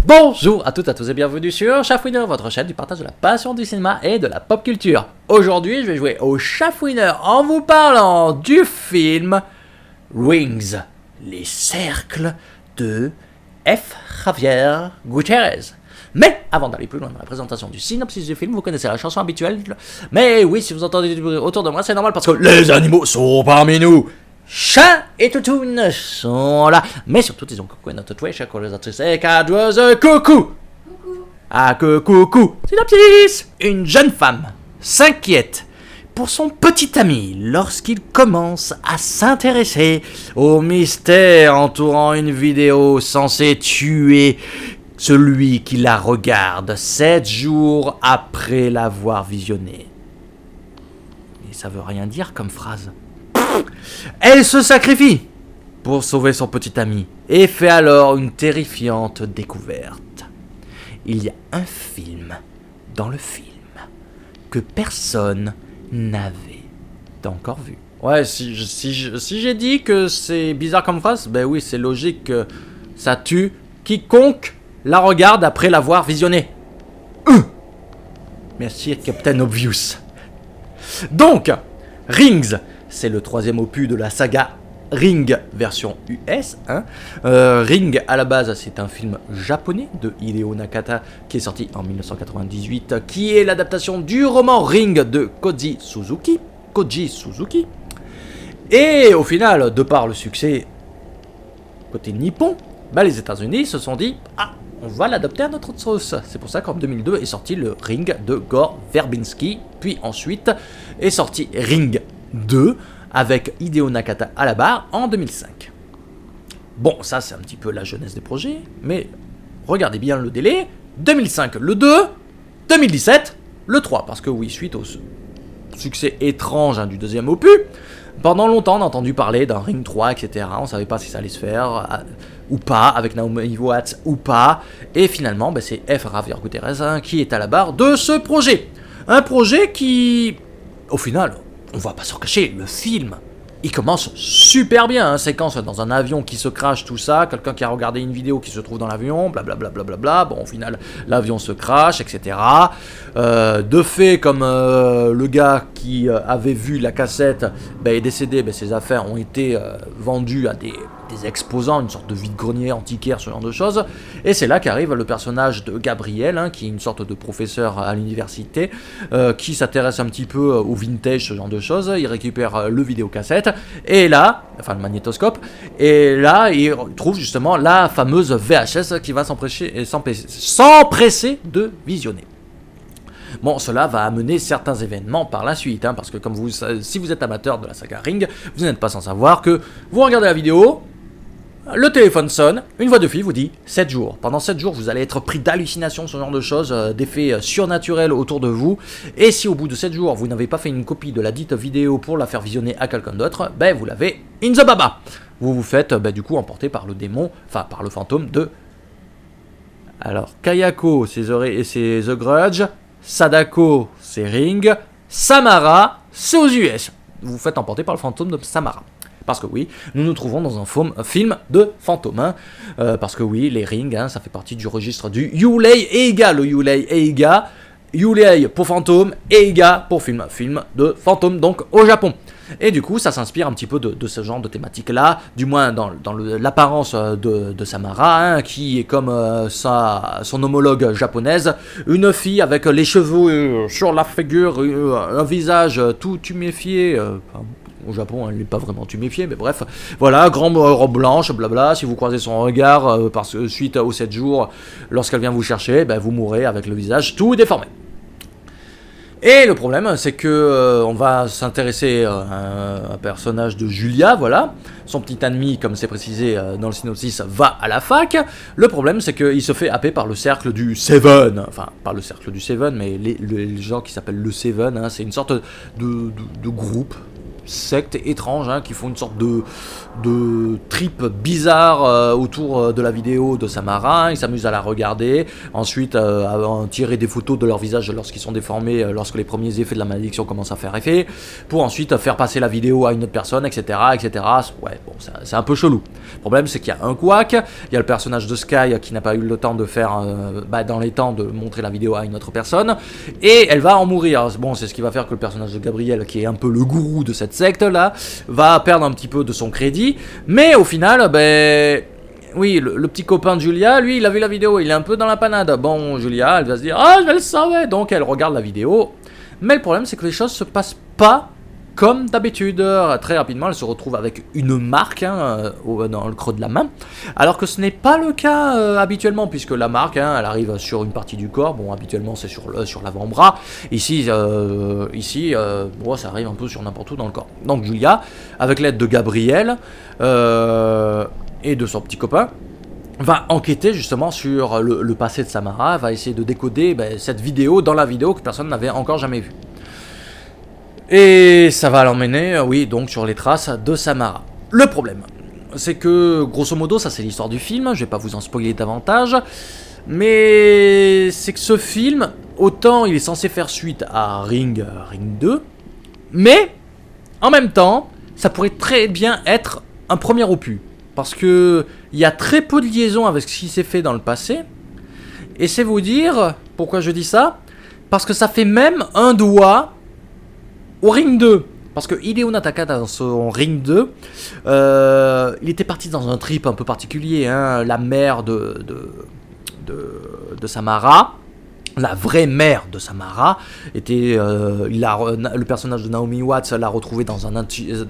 Bonjour à toutes et à tous et bienvenue sur Chafouiner, votre chaîne du partage de la passion du cinéma et de la pop culture. Aujourd'hui, je vais jouer au Chafouiner en vous parlant du film Rings, les cercles de F. Javier Gutiérrez. Mais avant d'aller plus loin dans la présentation du synopsis du film, vous connaissez la chanson habituelle. Mais oui, si vous entendez du bruit autour de moi, c'est normal parce que les animaux sont parmi nous. Chat et Toutoune sont là, mais surtout disons coucou à notre Twitch, colonisatrice et cadreuse, coucou. Ah que coucou. Synopsis. Une jeune femme s'inquiète pour son petit ami lorsqu'il commence à s'intéresser au mystère entourant une vidéo censée tuer celui qui la regarde 7 jours après l'avoir visionnée. Et ça veut rien dire comme phrase. Elle se sacrifie pour sauver son petit ami et fait alors une terrifiante découverte. Il y a un film dans le film que personne n'avait encore vu. Ouais, si j'ai dit que c'est bizarre comme phrase, ben oui, c'est logique que ça tue quiconque la regarde après l'avoir visionné. Merci Captain Obvious. Donc, Rings, c'est le 3e opus de la saga Ring version US. Ring, à la base, c'est un film japonais de Hideo Nakata qui est sorti en 1998, qui est l'adaptation du roman Ring de Koji Suzuki. Et au final, de par le succès côté nippon, les États-Unis se sont dit on va l'adapter à notre sauce. C'est pour ça qu'en 2002 est sorti le Ring de Gore Verbinski, puis ensuite est sorti Ring 2 avec Hideo Nakata à la barre en 2005. Bon, ça c'est un petit peu la jeunesse des projets, mais regardez bien le délai. 2005 le 2, 2017 le 3, parce que oui, suite au succès étrange du deuxième opus, pendant longtemps on a entendu parler d'un Ring 3, etc. On savait pas si ça allait se faire ou pas, avec Naomi Watts ou pas, et finalement c'est F. Javier Gutiérrez qui est à la barre de ce projet. Un projet qui, au final, on va pas se cacher, le film, il commence super bien, séquence dans un avion qui se crache, tout ça, quelqu'un qui a regardé une vidéo qui se trouve dans l'avion, blablabla, bon au final l'avion se crache, etc. De fait, comme le gars qui avait vu la cassette est décédé, ses affaires ont été vendues à des exposants, une sorte de vide-grenier antiquaire, ce genre de choses, et c'est là qu'arrive le personnage de Gabriel, qui est une sorte de professeur à l'université, qui s'intéresse un petit peu au vintage, ce genre de choses. Il récupère le vidéocassette, et là, enfin le magnétoscope, et là il trouve justement la fameuse VHS qui va s'empresser de visionner. Bon, cela va amener certains événements par la suite, parce que si vous êtes amateur de la saga Ring, vous n'êtes pas sans savoir que vous regardez la vidéo, le téléphone sonne, une voix de fille vous dit 7 jours. Pendant 7 jours, vous allez être pris d'hallucinations, ce genre de choses, d'effets surnaturels autour de vous. Et si au bout de 7 jours, vous n'avez pas fait une copie de la dite vidéo pour la faire visionner à quelqu'un d'autre, vous l'avez in the baba. Vous vous faites du coup emporter par le démon, enfin par le fantôme de... Alors, Kayako, c'est The Grudge, Sadako, c'est Ring, Samara, c'est aux US. Vous vous faites emporter par le fantôme de Samara. Parce que oui, nous nous trouvons dans un film de fantômes. Parce que oui, les Rings, ça fait partie du registre du Yurei Eiga. Le Yurei Eiga, Yurei pour fantôme, Eiga pour film de fantôme, donc au Japon. Et du coup, ça s'inspire un petit peu de ce genre de thématique-là, du moins dans l'apparence de Samara, qui est comme son homologue japonaise, une fille avec les cheveux sur la figure, un visage tout tuméfié. Au Japon, elle n'est pas vraiment tuméfiée, mais bref, voilà, grande robe blanche, blabla. Si vous croisez son regard, suite aux 7 jours, lorsqu'elle vient vous chercher, vous mourrez avec le visage tout déformé. Et le problème, c'est que on va s'intéresser à un personnage de Julia, voilà. Son petit ennemi, comme c'est précisé dans le synopsis, va à la fac. Le problème, c'est qu'il se fait happer par le cercle du Seven. Enfin, pas le cercle du Seven, mais les gens qui s'appellent le Seven, c'est une sorte de groupe secte étrange qui font une sorte de trip bizarre autour de la vidéo de Samara. Ils s'amusent à la regarder, ensuite à tirer des photos de leur visage lorsqu'ils sont déformés, lorsque les premiers effets de la malédiction commencent à faire effet, pour ensuite faire passer la vidéo à une autre personne, etc. etc. Ouais, bon, c'est un peu chelou. Le problème, c'est qu'il y a un couac, il y a le personnage de Sky qui n'a pas eu le temps de faire, dans les temps, de montrer la vidéo à une autre personne, et elle va en mourir. Bon, c'est ce qui va faire que le personnage de Gabriel, qui est un peu le gourou de cette secte là, va perdre un petit peu de son crédit, mais au final, oui, le petit copain de Julia, lui, il a vu la vidéo, il est un peu dans la panade. Bon, Julia, elle va se dire, ah, je le savais, donc elle regarde la vidéo, mais le problème, c'est que les choses se passent pas comme d'habitude. Très rapidement, elle se retrouve avec une marque dans le creux de la main, alors que ce n'est pas le cas habituellement, puisque la marque, elle arrive sur une partie du corps. Bon, habituellement, c'est sur l'avant-bras. Ici, ça arrive un peu sur n'importe où dans le corps. Donc Julia, avec l'aide de Gabriel et de son petit copain, va enquêter justement sur le passé de Samara, va essayer de décoder cette vidéo dans la vidéo que personne n'avait encore jamais vue. Et ça va l'emmener, donc sur les traces de Samara. Le problème, c'est que, grosso modo, ça c'est l'histoire du film, je vais pas vous en spoiler davantage, mais c'est que ce film, autant il est censé faire suite à Ring 2, mais, en même temps, ça pourrait très bien être un premier opus, parce que il y a très peu de liaison avec ce qui s'est fait dans le passé, et c'est vous dire, pourquoi je dis ça, parce que ça fait même un doigt au Ring 2, parce que Hideo Nataka dans son Ring 2, il était parti dans un trip un peu particulier, la mère de Samara, la vraie mère de Samara, était, le personnage de Naomi Watts l'a retrouvé dans un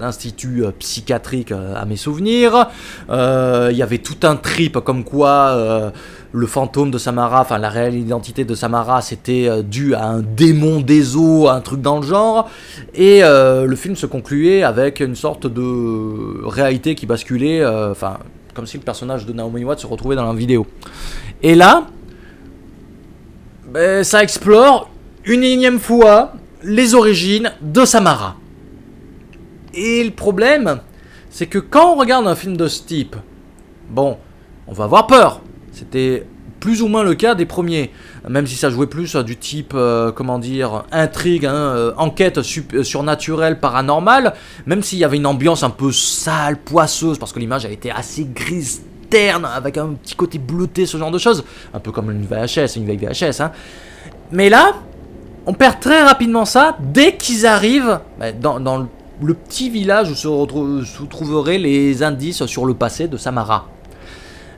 institut psychiatrique à mes souvenirs. Il y avait tout un trip comme quoi le fantôme de Samara, enfin la réelle identité de Samara, c'était dû à un démon des eaux, un truc dans le genre. Et le film se concluait avec une sorte de réalité qui basculait, comme si le personnage de Naomi Watts se retrouvait dans la vidéo. Et là, ça explore une énième fois les origines de Samara. Et le problème, c'est que quand on regarde un film de ce type, bon, on va avoir peur. C'était plus ou moins le cas des premiers, même si ça jouait plus du type, intrigue, enquête surnaturelle, paranormale, même s'il y avait une ambiance un peu sale, poisseuse, parce que l'image a été assez grise, terne, avec un petit côté bleuté, ce genre de choses, un peu comme une VHS, une vieille VHS, Mais là, on perd très rapidement ça, dès qu'ils arrivent dans le petit village où se trouveraient les indices sur le passé de Samara.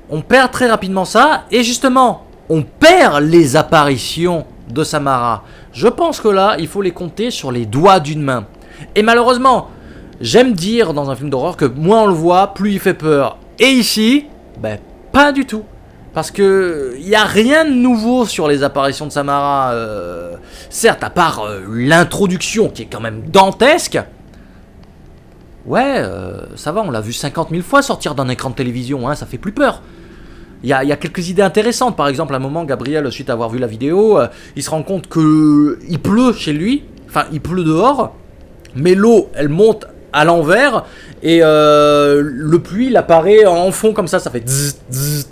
On perd très rapidement ça, et justement, on perd les apparitions de Samara. Je pense que là, il faut les compter sur les doigts d'une main. Et malheureusement, j'aime dire dans un film d'horreur que moins on le voit, plus il fait peur. Et ici, pas du tout. Parce que il n'y a rien de nouveau sur les apparitions de Samara. Certes, à part l'introduction qui est quand même dantesque. Ouais, ça va, on l'a vu 50 000 fois sortir d'un écran de télévision, ça fait plus peur. Il y a quelques idées intéressantes. Par exemple, à un moment, Gabriel, suite à avoir vu la vidéo, il se rend compte qu'il pleut chez lui. Enfin, il pleut dehors, mais l'eau, elle monte à l'envers, et le puits, il apparaît en fond comme ça fait zzz, zzz,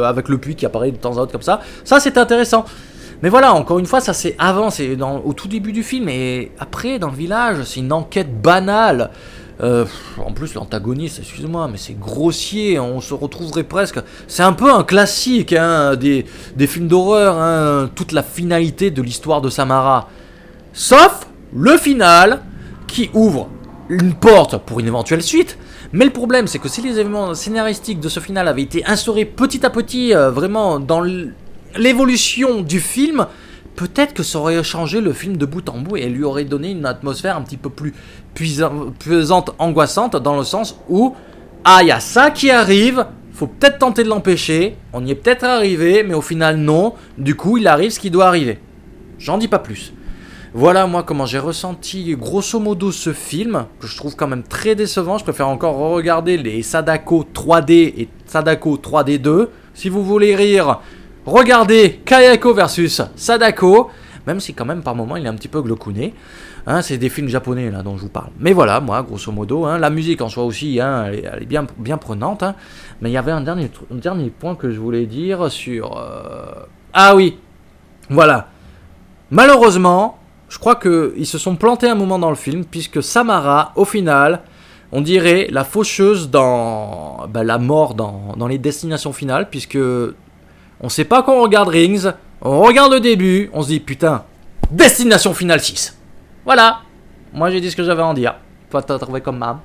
avec le puits qui apparaît de temps à autre comme ça. Ça, c'est intéressant. Mais voilà, encore une fois, ça c'est avant, c'est au tout début du film, et après, dans le village, c'est une enquête banale. En plus, l'antagoniste, excuse-moi, mais c'est grossier, on se retrouverait presque. C'est un peu un classique des films d'horreur, toute la finalité de l'histoire de Samara. Sauf le final qui ouvre une porte pour une éventuelle suite. Mais le problème, c'est que si les événements scénaristiques de ce final avaient été instaurés petit à petit, vraiment dans l'évolution du film, peut-être que ça aurait changé le film de bout en bout et lui aurait donné une atmosphère un petit peu plus pesante, angoissante, dans le sens où, il y a ça qui arrive, faut peut-être tenter de l'empêcher, on y est peut-être arrivé, mais au final non, du coup il arrive ce qui doit arriver. J'en dis pas plus. Voilà moi comment j'ai ressenti grosso modo ce film, que je trouve quand même très décevant. Je préfère encore regarder les Sadako 3D et Sadako 3D2. Si vous voulez rire, regardez Kayako versus Sadako. même si quand même par moment il est un petit peu glaucouné. Hein, c'est des films japonais là dont je vous parle. Mais voilà, moi, grosso modo, hein, la musique en soi aussi, hein, elle est bien, bien prenante. Hein. Mais il y avait un dernier point que je voulais dire sur... Ah oui, voilà. Malheureusement, je crois qu'ils se sont plantés un moment dans le film, puisque Samara, au final, on dirait la faucheuse dans la mort dans les destinations finales, puisque on sait pas quand on regarde Rings, on regarde le début, on se dit putain, destination finale 6. Voilà, moi j'ai dit ce que j'avais à en dire. Toi t'as trouvé comme Mam.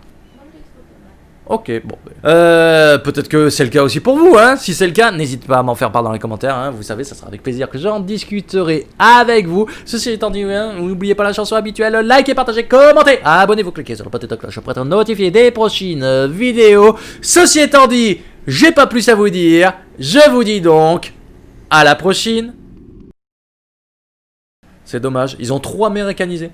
Ok, bon. Peut-être que c'est le cas aussi pour vous, hein. Si c'est le cas, n'hésitez pas à m'en faire part dans les commentaires, hein. Vous savez, ça sera avec plaisir que j'en discuterai avec vous. Ceci étant dit, hein, n'oubliez pas la chanson habituelle, likez, partagez, commentez, abonnez-vous, cliquez sur la petite cloche pour être notifié des prochaines vidéos. Ceci étant dit, j'ai pas plus à vous dire. Je vous dis donc, à la prochaine. C'est dommage, ils ont trop américanisé.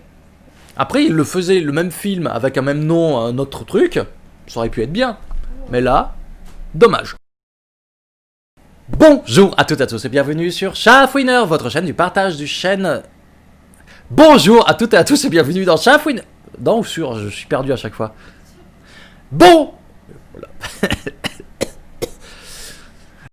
Après, ils le faisaient le même film avec un même nom, un autre truc. Ça aurait pu être bien. Mais là, dommage. Bonjour à toutes et à tous et bienvenue sur Chafouineur, votre chaîne du partage du chaîne. Bonjour à toutes et à tous et bienvenue dans Chafouineur. Non ou sur, je suis perdu à chaque fois. Bon. Voilà.